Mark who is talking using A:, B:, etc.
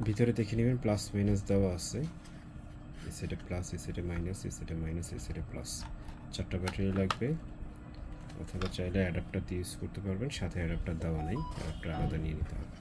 A: ভিতরে দেখে নেবেন প্লাস মাইনাস দেওয়া আছে, এই সাইডে প্লাস, এই সাইডে মাইনাস, এই সাইডে মাইনাস, এই সাইডে প্লাস। 4টা ব্যাটারি লাগবে, অথবা চাইলে অ্যাডাপ্টার দিয়ে ইউজ করতে পারবেন। সাথে অ্যাডাপ্টার দেওয়া নেই, অ্যাডাপ্টার আলাদা নিয়ে নিতে হবে।